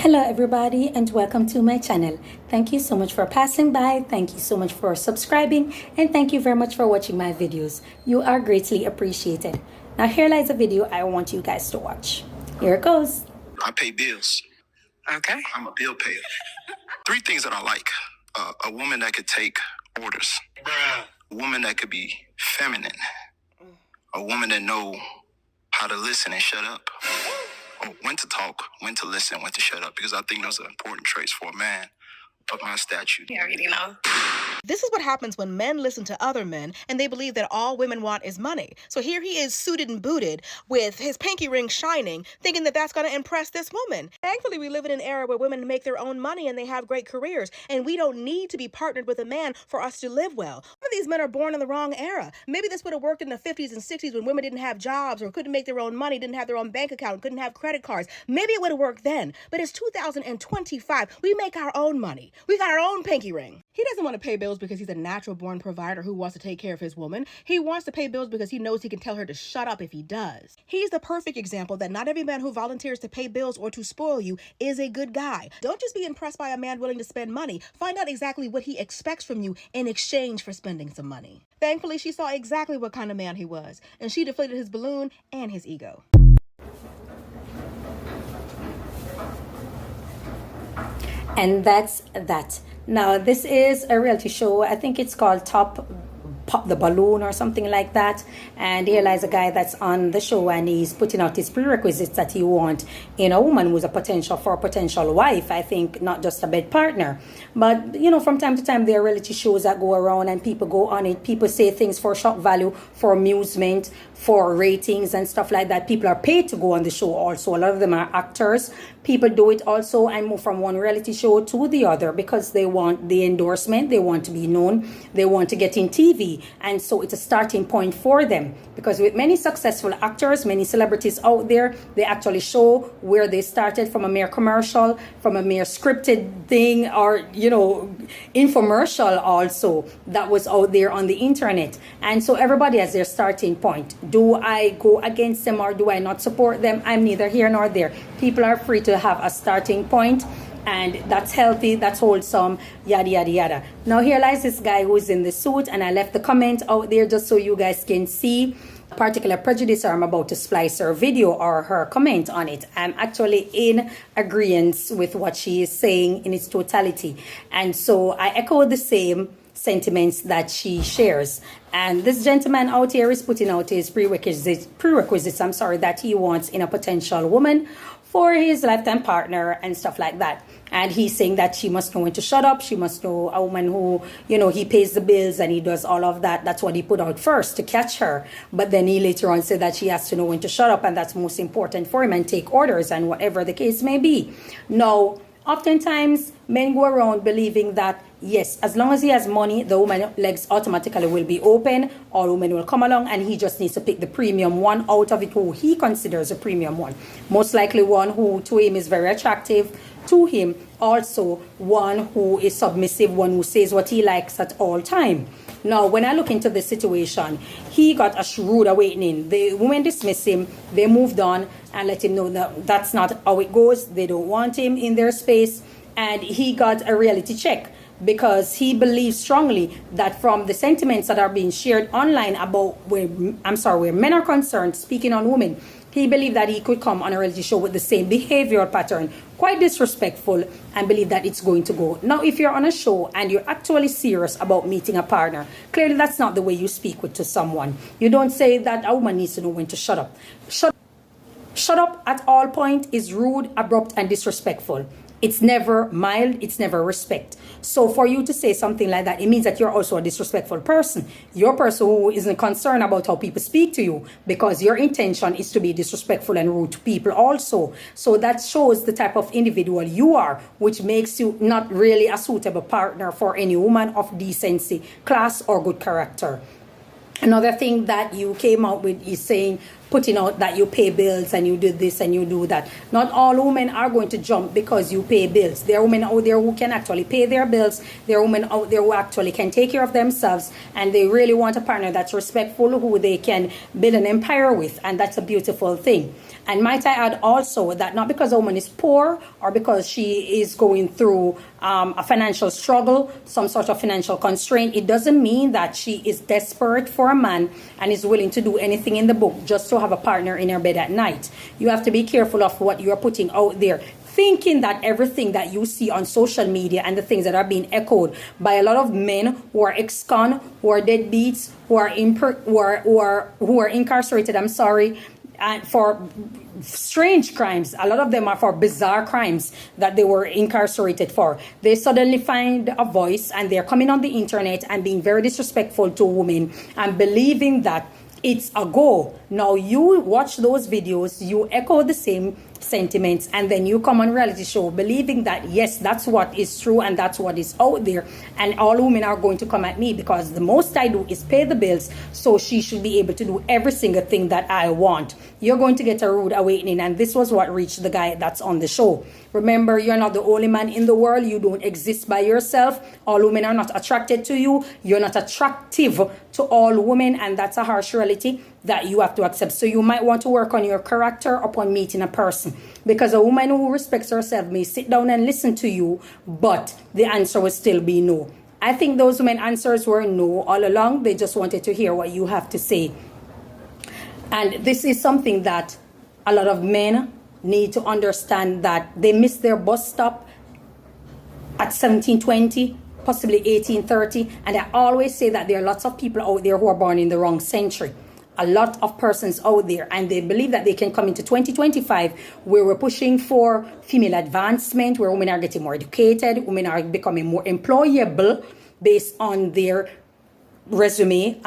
Hello everybody and welcome to my channel. Thank you so much for passing by, thank you so much for subscribing, and thank you very much for watching my videos. You are greatly appreciated. Now here lies a video I want you guys to watch. Here it goes. I pay bills. Okay. I'm a bill payer. Three things that I like. A woman that could take orders. A woman that could be feminine. A woman that know how to listen and shut up. Or when to talk, when to listen, when to shut up. Because I think those are important traits for a man of my stature. You already know. This is what happens when men listen to other men and they believe that all women want is money. So here he is suited and booted with his pinky ring shining, thinking that that's going to impress this woman. Thankfully, we live in an era where women make their own money and they have great careers, and we don't need to be partnered with a man for us to live well. Some of these men are born in the wrong era. Maybe this would have worked in the 50s and 60s when women didn't have jobs or couldn't make their own money, didn't have their own bank account, couldn't have credit cards. Maybe it would have worked then. But it's 2025. We make our own money. We got our own pinky ring. He doesn't want to pay bills because he's a natural-born provider who wants to take care of his woman. He wants to pay bills because he knows he can tell her to shut up if he does. He's the perfect example that not every man who volunteers to pay bills or to spoil you is a good guy. Don't just be impressed by a man willing to spend money. Find out exactly what he expects from you in exchange for spending some money. Thankfully, she saw exactly what kind of man he was, and she deflated his balloon and his ego. And that's that. Now this is a reality show. I think it's called Pop the Balloon or something like that. And here lies a guy that's on the show and he's putting out his prerequisites that he wants in a woman who's a potential wife. I think not just a bed partner. But you know, from time to time there are reality shows that go around and people go on it. People say things for shock value, for amusement, for ratings and stuff like that. People are paid to go on the show also. A lot of them are actors. People do it also and move from one reality show to the other because they want the endorsement, they want to be known, they want to get in TV. And so it's a starting point for them. Because with many successful actors, many celebrities out there, they actually show where they started from a mere commercial, from a mere scripted thing, or, you know, infomercial also that was out there on the internet. And so everybody has their starting point. Do I go against them or do I not support them? I'm neither here nor there. People are free to have a starting point, and that's healthy, that's wholesome, yada yada yada. Now here lies this guy who's in the suit, and I left the comment out there just so you guys can see a particular prejudice, or I'm about to splice her video or her comment on it. I'm actually in agreement with what she is saying in its totality, and so I echo the same sentiments that she shares. And this gentleman out here is putting out his prerequisites that he wants in a potential woman for his lifetime partner and stuff like that. And he's saying that she must know when to shut up. She must know a woman who, you know, he pays the bills and he does all of that. That's what he put out first to catch her. But then he later on said that she has to know when to shut up, and that's most important for him, and take orders and whatever the case may be. Now, oftentimes men go around believing that yes, as long as he has money, the woman's legs automatically will be open, all women will come along, and he just needs to pick the premium one out of it who he considers a premium one. Most likely one who to him is very attractive, to him also one who is submissive, one who says what he likes at all time. Now, when I look into the situation, he got a shrewd awakening. The women dismissed him, they moved on and let him know that that's not how it goes. They don't want him in their space, and he got a reality check, because he believes strongly that from the sentiments that are being shared online about where men are concerned, speaking on women, he believed that he could come on a reality show with the same behavioral pattern, quite disrespectful, and believe that it's going to go. Now, if you're on a show and you're actually serious about meeting a partner, clearly that's not the way you speak to someone. You don't say that a woman needs to know when to shut up. Shut up at all point is rude, abrupt, and disrespectful. It's never mild, it's never respect. So for you to say something like that, it means that you're also a disrespectful person. You're a person who isn't concerned about how people speak to you, because your intention is to be disrespectful and rude to people also. So that shows the type of individual you are, which makes you not really a suitable partner for any woman of decency, class, or good character. Another thing that you came out with is saying putting out that you pay bills and you do this and you do that. Not all women are going to jump because you pay bills. There are women out there who can actually pay their bills. There are women out there who actually can take care of themselves, and they really want a partner that's respectful, who they can build an empire with, and that's a beautiful thing. And might I add also that not because a woman is poor or because she is going through a financial struggle, some sort of financial constraint, it doesn't mean that she is desperate for a man and is willing to do anything in the book just to have a partner in her bed at night. You have to be careful of what you are putting out there, thinking that everything that you see on social media and the things that are being echoed by a lot of men who are ex-con, who are deadbeats, who are incarcerated, and for strange crimes. A lot of them are for bizarre crimes that they were incarcerated for. They suddenly find a voice and they're coming on the internet and being very disrespectful to women and believing that it's a go. Now you watch those videos, you echo the same sentiments, and then you come on reality show believing that yes, that's what is true and that's what is out there, and all women are going to come at me because the most I do is pay the bills, so she should be able to do every single thing that I want. You're going to get a rude awakening, and this was what reached the guy that's on the show. Remember, you're not the only man in the world. You don't exist by yourself. All women are not attracted to you. You're not attractive to all women, and that's a harsh reality that you have to accept. So you might want to work on your character upon meeting a person, because a woman who respects herself may sit down and listen to you, but the answer will still be no. I think those women answers were no all along. They just wanted to hear what you have to say. And this is something that a lot of men need to understand, that they miss their bus stop at 1720, possibly 1830. And I always say that there are lots of people out there who are born in the wrong century. A lot of persons out there, and they believe that they can come into 2025 where we're pushing for female advancement, where women are getting more educated, women are becoming more employable based on their resume,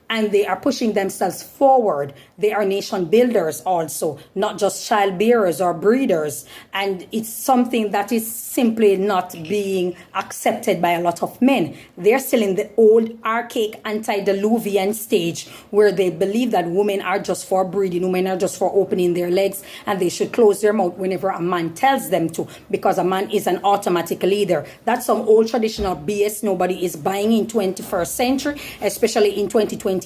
and they are pushing themselves forward. They are nation builders also, not just child bearers or breeders. And it's something that is simply not being accepted by a lot of men. They're still in the old archaic antediluvian stage where they believe that women are just for breeding, women are just for opening their legs, and they should close their mouth whenever a man tells them to, because a man is an automatic leader. That's some old traditional BS nobody is buying in 21st century, especially in 2025.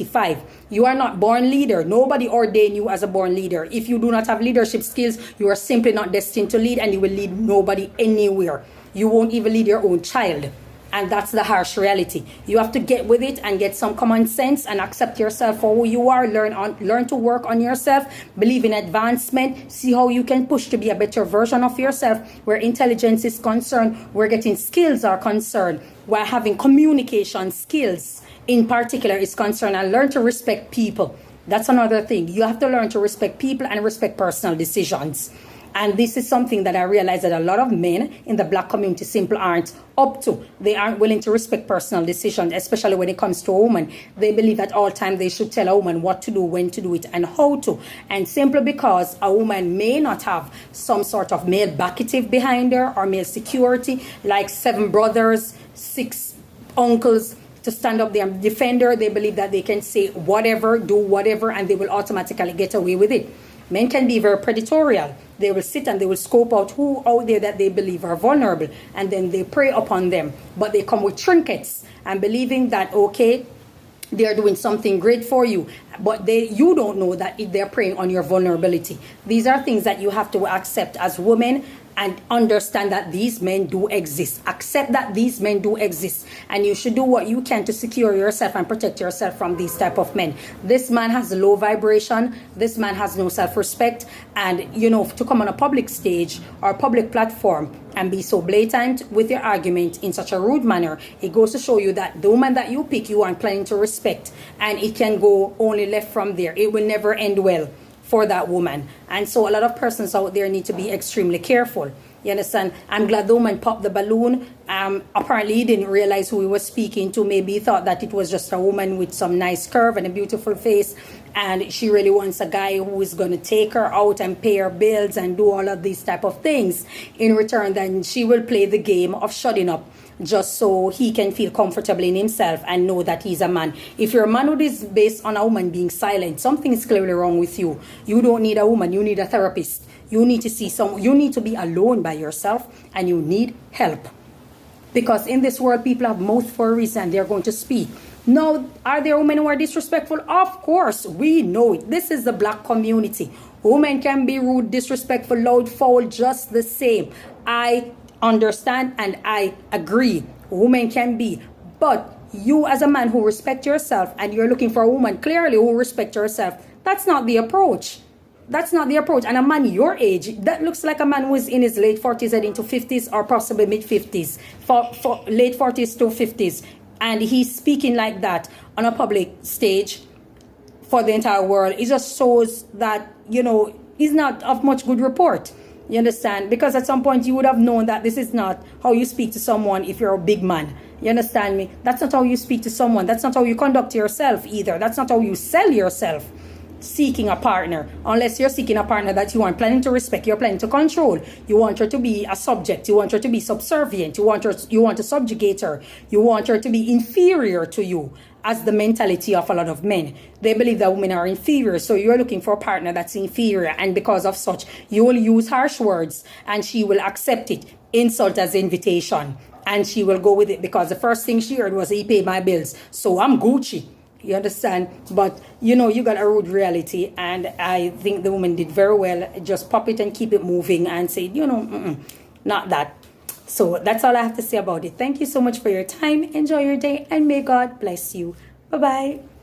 You are not born leader. Nobody ordained you as a born leader. If you do not have leadership skills, you are simply not destined to lead, and you will lead nobody anywhere. You won't even lead your own child. And that's the harsh reality. You have to get with it and get some common sense and accept yourself for who you are. Learn to work on yourself. Believe in advancement. See how you can push to be a better version of yourself. Where intelligence is concerned, where getting skills are concerned, where having communication skills in particular is concerned, and learn to respect people. That's another thing. You have to learn to respect people and respect personal decisions. And this is something that I realize that a lot of men in the black community simply aren't up to. They aren't willing to respect personal decisions, especially when it comes to a woman. They believe at all times they should tell a woman what to do, when to do it, and how to. And simply because a woman may not have some sort of male backative behind her or male security, like 7 brothers, 6 uncles, to stand up there and defend her, they believe that they can say whatever, do whatever, and they will automatically get away with it. Men can be very predatorial. They will sit and they will scope out who out there that they believe are vulnerable, and then they prey upon them. But they come with trinkets and believing that, okay, they're doing something great for you, but you don't know that they're preying on your vulnerability. These are things that you have to accept as women, and understand that these men do exist. Accept that these men do exist, and you should do what you can to secure yourself and protect yourself from these type of men. This man has low vibration. This man has no self-respect, and to come on a public stage or public platform and be so blatant with your argument in such a rude manner, it goes to show you that the woman that you pick, you aren't planning to respect, and it can go only left from there. It will never end well for that woman. And so a lot of persons out there need to be extremely careful. You understand? I'm glad the woman popped the balloon. Apparently he didn't realize who he was speaking to. Maybe he thought that it was just a woman with some nice curve and a beautiful face, and she really wants a guy who is going to take her out and pay her bills and do all of these type of things. In return, then she will play the game of shutting up just so he can feel comfortable in himself and know that he's a man. If your manhood is based on a woman being silent, something is clearly wrong with you. You don't need a woman, you need a therapist. You need to see you need to be alone by yourself, and you need help. Because in this world, people have mouth for a reason. They're going to speak. Now, are there women who are disrespectful? Of course, we know it. This is the black community. Women can be rude, disrespectful, loud, foul, just the same. I understand and I agree. Women can be. But you as a man who respect yourself, and you're looking for a woman clearly who respect herself, that's not the approach. That's not the approach. And a man your age, that looks like a man who is in his late 40s and into 50s, or possibly mid 50s, for late 40s to 50s. And he's speaking like that on a public stage for the entire world. It just shows that, he's not of much good report. You understand? Because at some point you would have known that this is not how you speak to someone if you're a big man. You understand me? That's not how you speak to someone. That's not how you conduct yourself either. That's not how you sell yourself. Seeking a partner, unless you're seeking a partner that you aren't planning to respect, you're planning to control. You want her to be a subject, you want her to be subservient, you want to subjugate her, you want her to be inferior to you, as the mentality of a lot of men. They believe that women are inferior, so you're looking for a partner that's inferior, and because of such, you will use harsh words and she will accept it, insult as invitation, and she will go with it because the first thing she heard was, he paid my bills, so I'm Gucci. You understand? But, you got a rude reality, and I think the woman did very well. Just pop it and keep it moving and say, not that. So that's all I have to say about it. Thank you so much for your time. Enjoy your day, and may God bless you. Bye-bye.